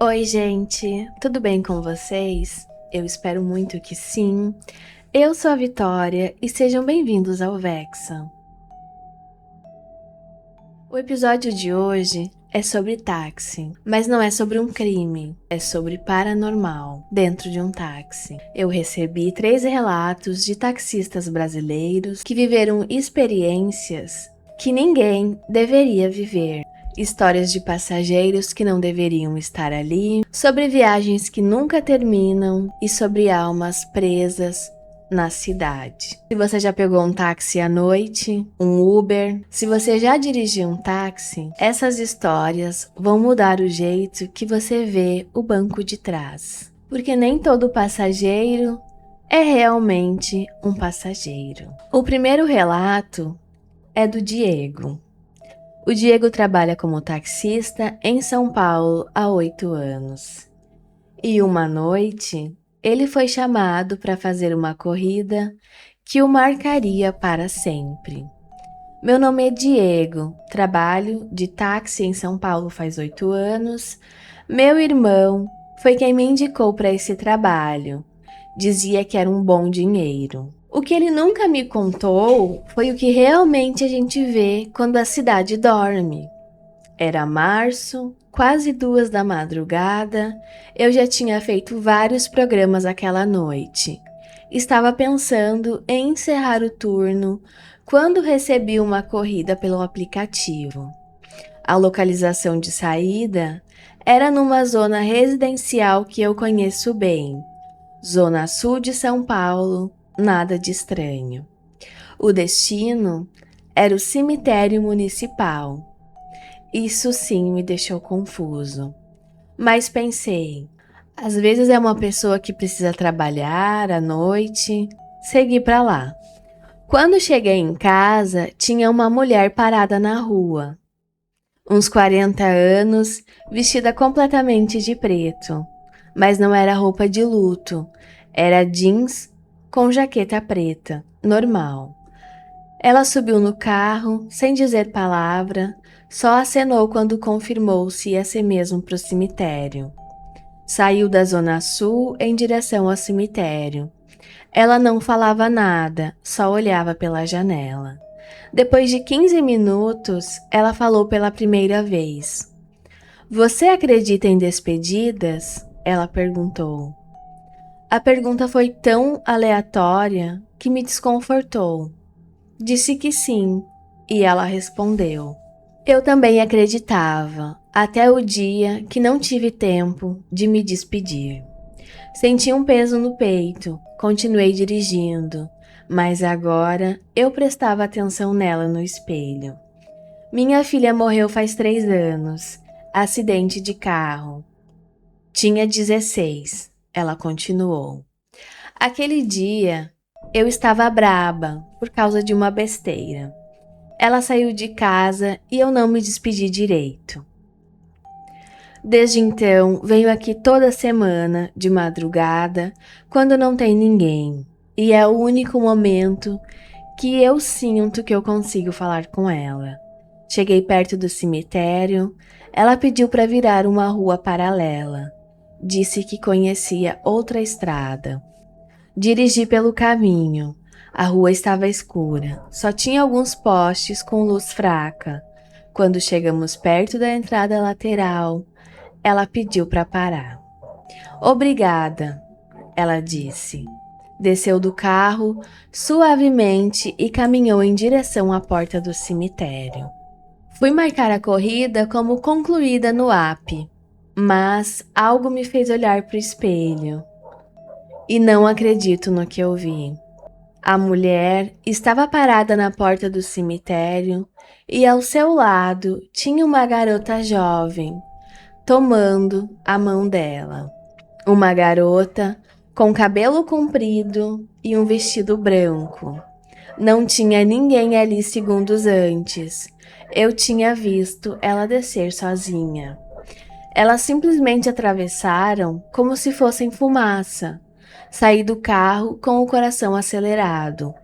Oi, gente, tudo bem com vocês? Eu espero muito que sim. Eu sou a Vitória e sejam bem-vindos ao Vexa. O episódio de hoje é sobre táxi, mas não é sobre um crime, é sobre paranormal dentro de um táxi. Eu recebi 3 relatos de taxistas brasileiros que viveram experiências que ninguém deveria viver. Histórias de passageiros que não deveriam estar ali, sobre viagens que nunca terminam e sobre almas presas na cidade. Se você já pegou um táxi à noite, um Uber, se você já dirigiu um táxi, essas histórias vão mudar o jeito que você vê o banco de trás. Porque nem todo passageiro é realmente um passageiro. O primeiro relato é do Diego. O Diego trabalha como taxista em São Paulo há 8 anos. E uma noite, ele foi chamado para fazer uma corrida que o marcaria para sempre. Meu nome é Diego, trabalho de táxi em São Paulo faz 8 anos. Meu irmão foi quem me indicou para esse trabalho. Dizia que era um bom dinheiro. O que ele nunca me contou foi o que realmente a gente vê quando a cidade dorme. Era março, quase 2 da madrugada, eu já tinha feito vários programas aquela noite. Estava pensando em encerrar o turno quando recebi uma corrida pelo aplicativo. A localização de saída era numa zona residencial que eu conheço bem, Zona Sul de São Paulo, nada de estranho. O destino era o cemitério municipal. Isso sim me deixou confuso. Mas pensei, às vezes é uma pessoa que precisa trabalhar à noite, segui para lá. Quando cheguei em casa, tinha uma mulher parada na rua. Uns 40 anos, vestida completamente de preto. Mas não era roupa de luto, era jeans com jaqueta preta, normal. Ela subiu no carro, sem dizer palavra, só acenou quando confirmou se ia ser mesmo pro cemitério. Saiu da Zona Sul em direção ao cemitério. Ela não falava nada, só olhava pela janela. Depois de 15 minutos, ela falou pela primeira vez. Você acredita em despedidas? Ela perguntou. A pergunta foi tão aleatória que me desconfortou. Disse que sim, e ela respondeu. Eu também acreditava, até o dia que não tive tempo de me despedir. Senti um peso no peito, continuei dirigindo, mas agora eu prestava atenção nela no espelho. Minha filha morreu faz 3 anos, acidente de carro. Tinha 16, ela continuou. Aquele dia, eu estava braba por causa de uma besteira. Ela saiu de casa e eu não me despedi direito. Desde então, venho aqui toda semana, de madrugada, quando não tem ninguém. E é o único momento que eu sinto que eu consigo falar com ela. Cheguei perto do cemitério, ela pediu para virar uma rua paralela. Disse que conhecia outra estrada. Dirigi pelo caminho. A rua estava escura, só tinha alguns postes com luz fraca. Quando chegamos perto da entrada lateral, ela pediu para parar. Obrigada, ela disse. Desceu do carro suavemente e caminhou em direção à porta do cemitério. Fui marcar a corrida como concluída no app, mas algo me fez olhar para o espelho. E não acredito no que eu vi. A mulher estava parada na porta do cemitério e ao seu lado tinha uma garota jovem, tomando a mão dela. Uma garota com cabelo comprido e um vestido branco. Não tinha ninguém ali segundos antes. Eu tinha visto ela descer sozinha. Elas simplesmente atravessaram como se fossem fumaça. Saí do carro com o coração acelerado.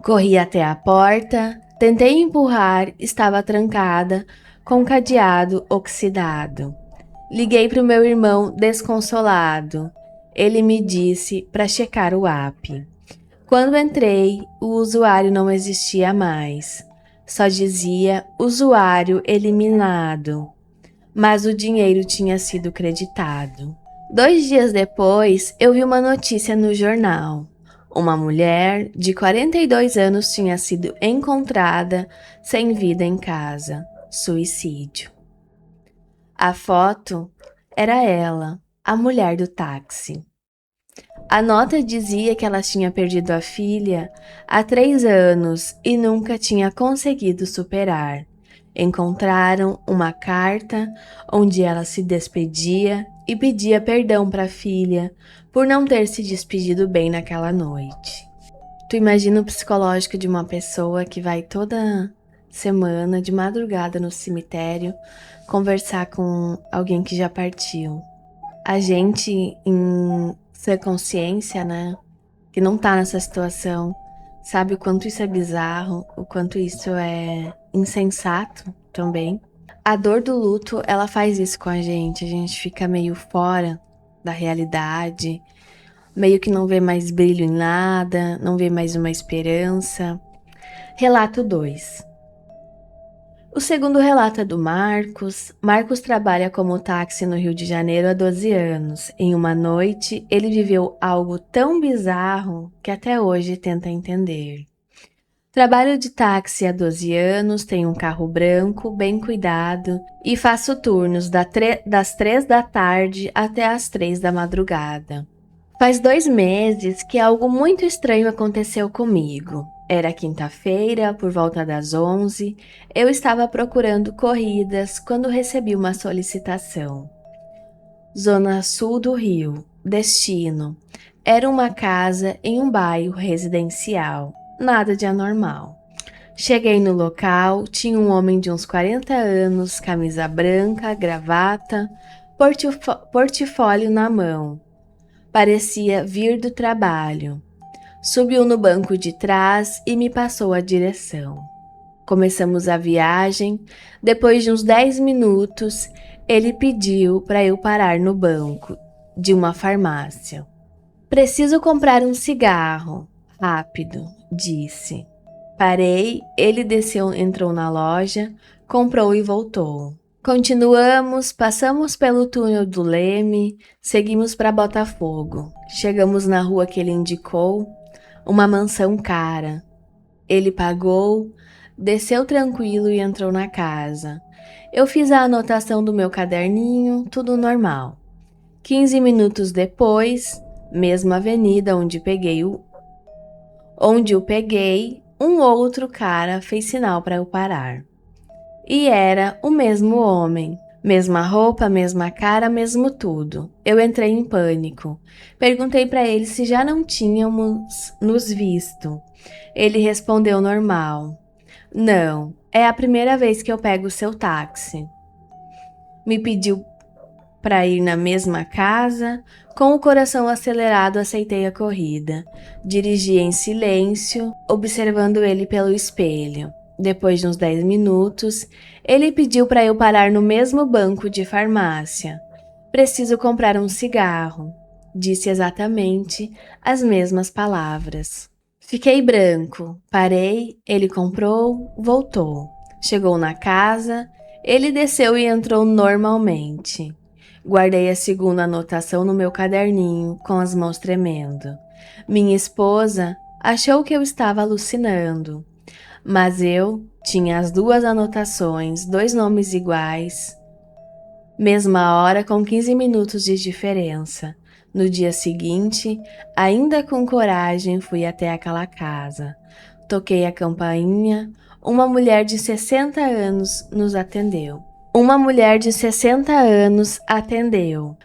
Corri até a porta, tentei empurrar, estava trancada, com cadeado oxidado. Liguei para o meu irmão desconsolado. Ele me disse para checar o app. Quando entrei, o usuário não existia mais. Só dizia usuário eliminado, mas o dinheiro tinha sido creditado. 2 dias depois, eu vi uma notícia no jornal. Uma mulher de 42 anos tinha sido encontrada sem vida em casa. Suicídio. A foto era ela, a mulher do táxi. A nota dizia que ela tinha perdido a filha há 3 anos e nunca tinha conseguido superar. Encontraram uma carta onde ela se despedia e pedia perdão para a filha por não ter se despedido bem naquela noite. Tu imagina o psicológico de uma pessoa que vai toda semana, de madrugada no cemitério, conversar com alguém que já partiu. A gente, em sua consciência, né, que não tá nessa situação, sabe o quanto isso é bizarro, o quanto isso é insensato também. A dor do luto, ela faz isso com a gente fica meio fora da realidade, meio que não vê mais brilho em nada, não vê mais uma esperança. Relato 2. O segundo relato é do Marcos. Marcos trabalha como táxi no Rio de Janeiro há 12 anos. Em uma noite, ele viveu algo tão bizarro que até hoje tenta entender. Trabalho de táxi há 12 anos, tenho um carro branco, bem cuidado, e faço turnos das 3 da tarde até as 3 da madrugada. Faz 2 meses que algo muito estranho aconteceu comigo. Era quinta-feira, por volta das 11, eu estava procurando corridas quando recebi uma solicitação. Zona Sul do Rio, destino. Era uma casa em um bairro residencial, nada de anormal. Cheguei no local, tinha um homem de uns 40 anos, camisa branca, gravata, portfólio na mão. Parecia vir do trabalho. Subiu no banco de trás e me passou a direção. Começamos a viagem. Depois de uns 10 minutos, ele pediu para eu parar no banco de uma farmácia. Preciso comprar um cigarro. Rápido, disse. Parei, ele desceu, entrou na loja, comprou e voltou. Continuamos, passamos pelo túnel do Leme, seguimos para Botafogo. Chegamos na rua que ele indicou, uma mansão cara. Ele pagou, desceu tranquilo e entrou na casa. Eu fiz a anotação do meu caderninho, tudo normal. 15 minutos depois, mesma avenida onde o peguei, um outro cara fez sinal para eu parar. E era o mesmo homem. Mesma roupa, mesma cara, mesmo tudo. Eu entrei em pânico. Perguntei para ele se já não tínhamos nos visto. Ele respondeu normal. Não, é a primeira vez que eu pego o seu táxi. Me pediu para ir na mesma casa. Com o coração acelerado, aceitei a corrida. Dirigi em silêncio, observando ele pelo espelho. Depois de uns 10 minutos, ele pediu para eu parar no mesmo banco de farmácia. Preciso comprar um cigarro. Disse exatamente as mesmas palavras. Fiquei branco. Parei, ele comprou, voltou. Chegou na casa, ele desceu e entrou normalmente. Guardei a segunda anotação no meu caderninho, com as mãos tremendo. Minha esposa achou que eu estava alucinando. Mas eu tinha as 2 anotações, 2 nomes iguais, mesma hora com 15 minutos de diferença. No dia seguinte, ainda com coragem, fui até aquela casa. Toquei a campainha, uma mulher de 60 anos nos atendeu.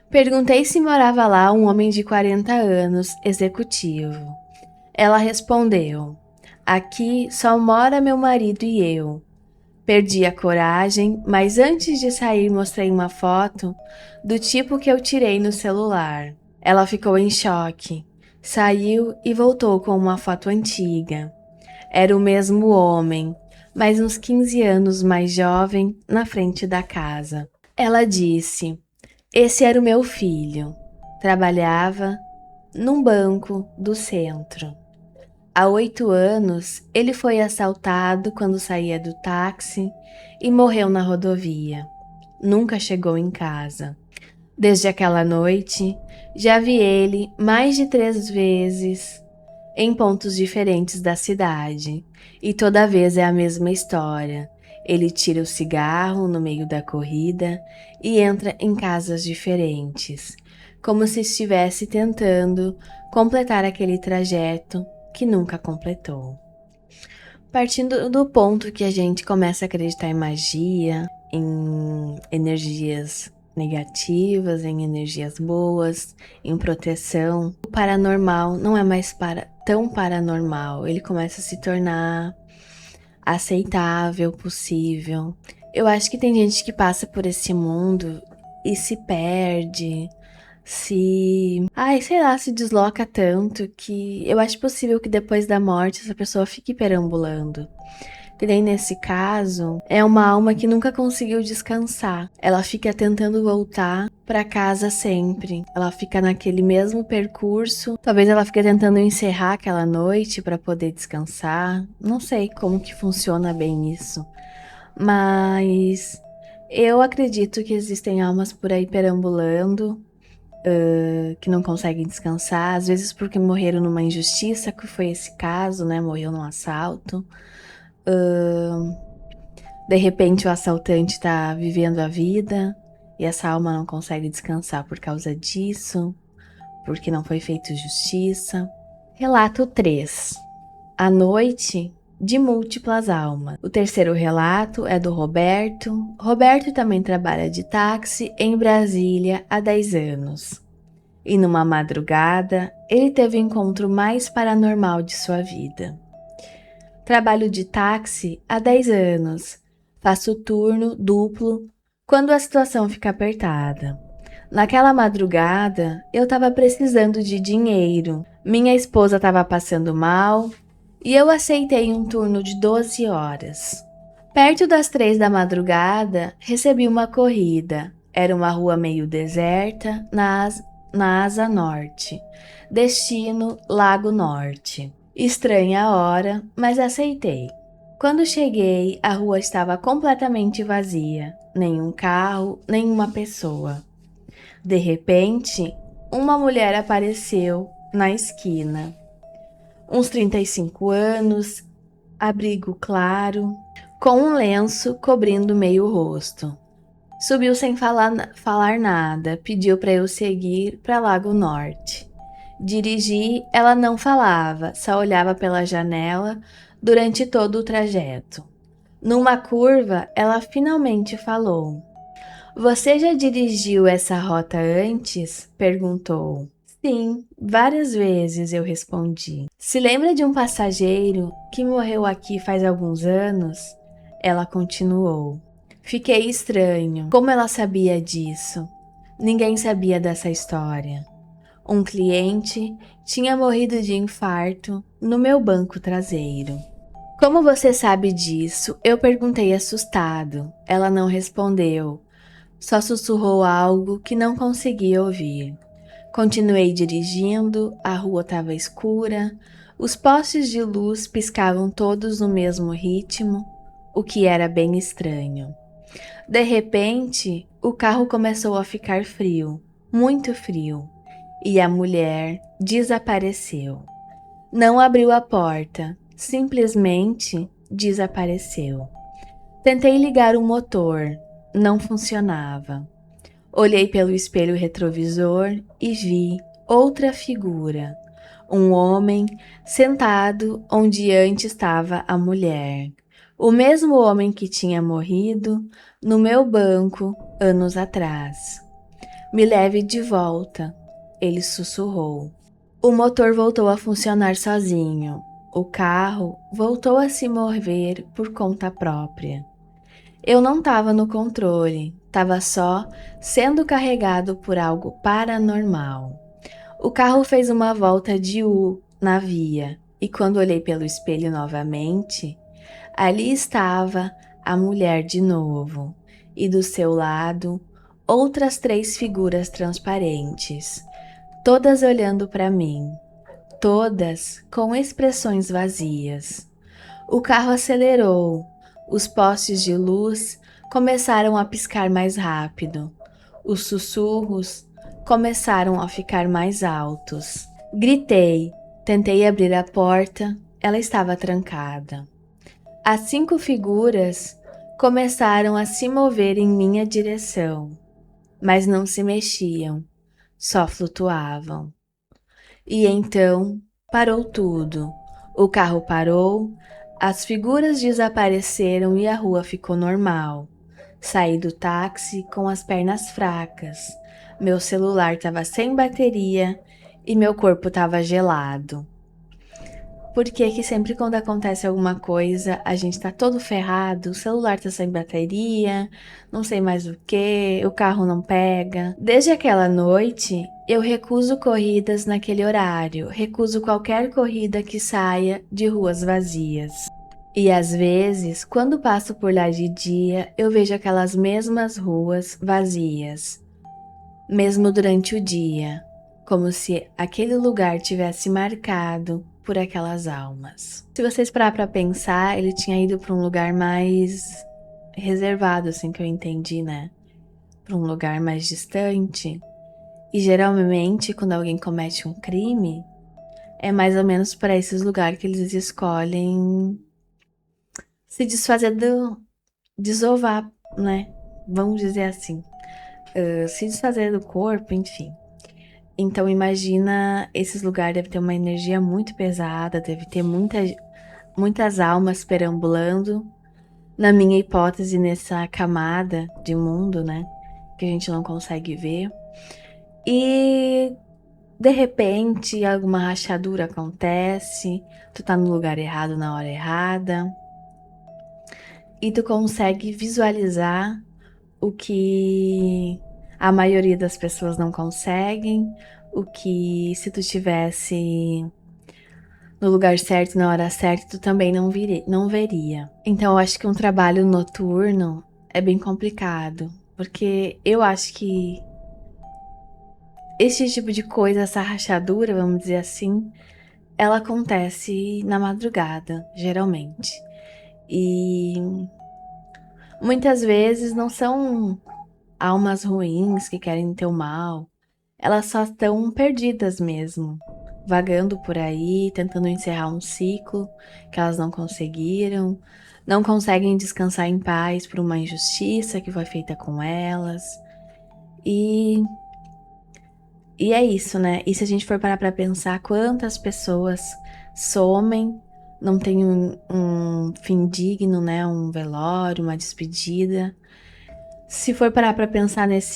Perguntei se morava lá um homem de 40 anos, executivo. Ela respondeu: aqui só mora meu marido e eu. Perdi a coragem, mas antes de sair mostrei uma foto do tipo que eu tirei no celular. Ela ficou em choque. Saiu e voltou com uma foto antiga. Era o mesmo homem, mas uns 15 anos mais jovem, na frente da casa. Ela disse: Esse era o meu filho. Trabalhava num banco do centro. Há 8 anos, ele foi assaltado quando saía do táxi e morreu na rodovia. Nunca chegou em casa. Desde aquela noite, já vi ele mais de 3 vezes em pontos diferentes da cidade, e toda vez é a mesma história. Ele tira o cigarro no meio da corrida e entra em casas diferentes, como se estivesse tentando completar aquele trajeto que nunca completou. Partindo do ponto que a gente começa a acreditar em magia, em energias negativas, em energias boas, em proteção, o paranormal não é mais tão paranormal, ele começa a se tornar aceitável, possível. Eu acho que tem gente que passa por esse mundo e se perde, sei lá, se desloca tanto que eu acho possível que depois da morte essa pessoa fique perambulando. Que nem nesse caso, é uma alma que nunca conseguiu descansar. Ela fica tentando voltar para casa sempre. Ela fica naquele mesmo percurso. Talvez ela fique tentando encerrar aquela noite para poder descansar. Não sei como que funciona bem isso. Mas eu acredito que existem almas por aí perambulando, que não conseguem descansar, às vezes porque morreram numa injustiça, que foi esse caso, né? Morreu num assalto. De repente o assaltante tá vivendo a vida e essa alma não consegue descansar por causa disso, porque não foi feita justiça. Relato 3. A noite de múltiplas almas. O terceiro relato é do Roberto. Roberto também trabalha de táxi em Brasília há 10 anos. E numa madrugada, ele teve o encontro mais paranormal de sua vida. Trabalho de táxi há 10 anos. Faço turno duplo quando a situação fica apertada. Naquela madrugada, eu estava precisando de dinheiro. Minha esposa estava passando mal e eu aceitei um turno de 12 horas. Perto das 3 da madrugada, recebi uma corrida. Era uma rua meio deserta, na Asa Norte. Destino Lago Norte. Estranha a hora, mas aceitei. Quando cheguei, a rua estava completamente vazia. Nenhum carro, nenhuma pessoa. De repente, uma mulher apareceu na esquina. Uns 35 anos, abrigo claro, com um lenço cobrindo meio rosto. Subiu sem falar nada, pediu para eu seguir para Lago Norte. Dirigi, ela não falava, só olhava pela janela durante todo o trajeto. Numa curva, ela finalmente falou. Você já dirigiu essa rota antes? Perguntou. Sim, várias vezes, eu respondi. Se lembra de um passageiro que morreu aqui faz alguns anos? Ela continuou. Fiquei estranho. Como ela sabia disso? Ninguém sabia dessa história. Um cliente tinha morrido de infarto no meu banco traseiro. Como você sabe disso? Eu perguntei assustado. Ela não respondeu. Só sussurrou algo que não conseguia ouvir. Continuei dirigindo, a rua estava escura, os postes de luz piscavam todos no mesmo ritmo, o que era bem estranho. De repente, o carro começou a ficar frio, muito frio, e a mulher desapareceu. Não abriu a porta, simplesmente desapareceu. Tentei ligar o motor, não funcionava. Olhei pelo espelho retrovisor e vi outra figura. Um homem sentado onde antes estava a mulher. O mesmo homem que tinha morrido no meu banco anos atrás. Me leve de volta, ele sussurrou. O motor voltou a funcionar sozinho. O carro voltou a se mover por conta própria. Eu não estava no controle, estava só sendo carregado por algo paranormal. O carro fez uma volta de U na via e quando olhei pelo espelho novamente, ali estava a mulher de novo e do seu lado outras 3 figuras transparentes, todas olhando para mim, todas com expressões vazias. O carro acelerou, os postes de luz começaram a piscar mais rápido, os sussurros começaram a ficar mais altos. Gritei, tentei abrir a porta, ela estava trancada. As 5 figuras começaram a se mover em minha direção, mas não se mexiam, só flutuavam. E então parou tudo. O carro parou, as figuras desapareceram e a rua ficou normal. Saí do táxi com as pernas fracas. Meu celular estava sem bateria e meu corpo estava gelado. Por que que sempre quando acontece alguma coisa, a gente tá todo ferrado, o celular tá sem bateria, não sei mais o que, o carro não pega? Desde aquela noite, eu recuso corridas naquele horário, recuso qualquer corrida que saia de ruas vazias. E às vezes, quando passo por lá de dia, eu vejo aquelas mesmas ruas vazias, mesmo durante o dia, como se aquele lugar tivesse marcado por aquelas almas. Se vocês parar pra pensar, ele tinha ido pra um lugar mais reservado, assim que eu entendi, né? Pra um lugar mais distante. E geralmente, quando alguém comete um crime, é mais ou menos para esses lugares que eles escolhem se desfazer desovar, né? Vamos dizer assim. Se desfazer do corpo, enfim. Então imagina, esses lugares devem ter uma energia muito pesada, deve ter muitas almas perambulando, na minha hipótese, nessa camada de mundo, né? Que a gente não consegue ver. E de repente alguma rachadura acontece, tu tá no lugar errado na hora errada. E tu consegue visualizar o que a maioria das pessoas não conseguem, o que se tu tivesse no lugar certo, na hora certa, tu também não veria. Então eu acho que um trabalho noturno é bem complicado, porque eu acho que esse tipo de coisa, essa rachadura, vamos dizer assim, ela acontece na madrugada, geralmente. E muitas vezes não são almas ruins que querem teu mal, elas só estão perdidas mesmo, vagando por aí, tentando encerrar um ciclo que elas não conseguiram, não conseguem descansar em paz por uma injustiça que foi feita com elas. E, e é isso, né? E se a gente for parar pra pensar quantas pessoas somem, não tem um fim digno, né? Um velório, uma despedida. Se for parar pra pensar nessa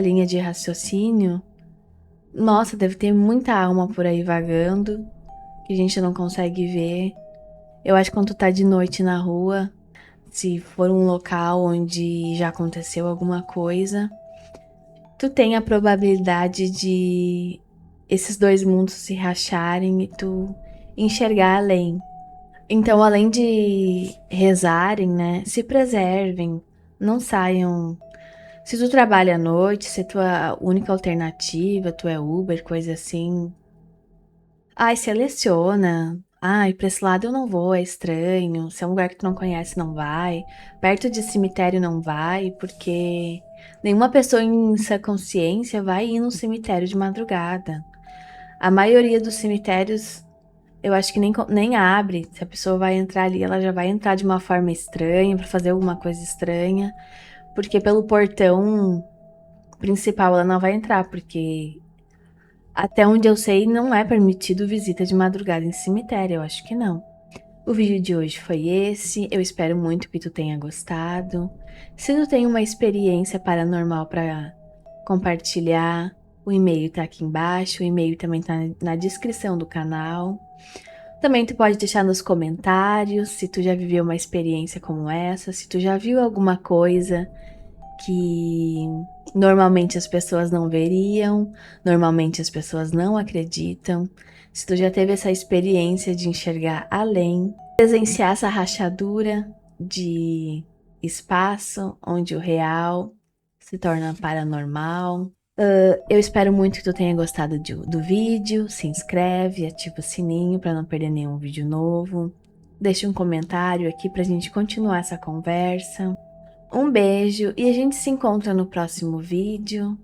linha de raciocínio, nossa, deve ter muita alma por aí vagando, que a gente não consegue ver. Eu acho que quando tu tá de noite na rua, se for um local onde já aconteceu alguma coisa, tu tem a probabilidade de esses 2 mundos se racharem e tu enxergar além. Então, além de rezarem, né, se preservem, não saiam. Se tu trabalha à noite, se tua única alternativa, tu é Uber, coisa assim, ai, seleciona. Ai, pra esse lado eu não vou, é estranho. Se é um lugar que tu não conhece, não vai. Perto de cemitério não vai, porque nenhuma pessoa em sã consciência vai ir num cemitério de madrugada. A maioria dos cemitérios, eu acho que nem abre. Se a pessoa vai entrar ali, ela já vai entrar de uma forma estranha, pra fazer alguma coisa estranha. Porque pelo portão principal ela não vai entrar, porque até onde eu sei, não é permitido visita de madrugada em cemitério, eu acho que não. O vídeo de hoje foi esse, eu espero muito que tu tenha gostado. Se tu tem uma experiência paranormal para compartilhar, o e-mail tá aqui embaixo, o e-mail também tá na descrição do canal. Também tu pode deixar nos comentários se tu já viveu uma experiência como essa, se tu já viu alguma coisa que normalmente as pessoas não veriam, normalmente as pessoas não acreditam. Se tu já teve essa experiência de enxergar além, presenciar essa rachadura de espaço onde o real se torna paranormal. Eu espero muito que tu tenha gostado do vídeo. Se inscreve, ativa o sininho para não perder nenhum vídeo novo. Deixa um comentário aqui pra gente continuar essa conversa. Um beijo e a gente se encontra no próximo vídeo.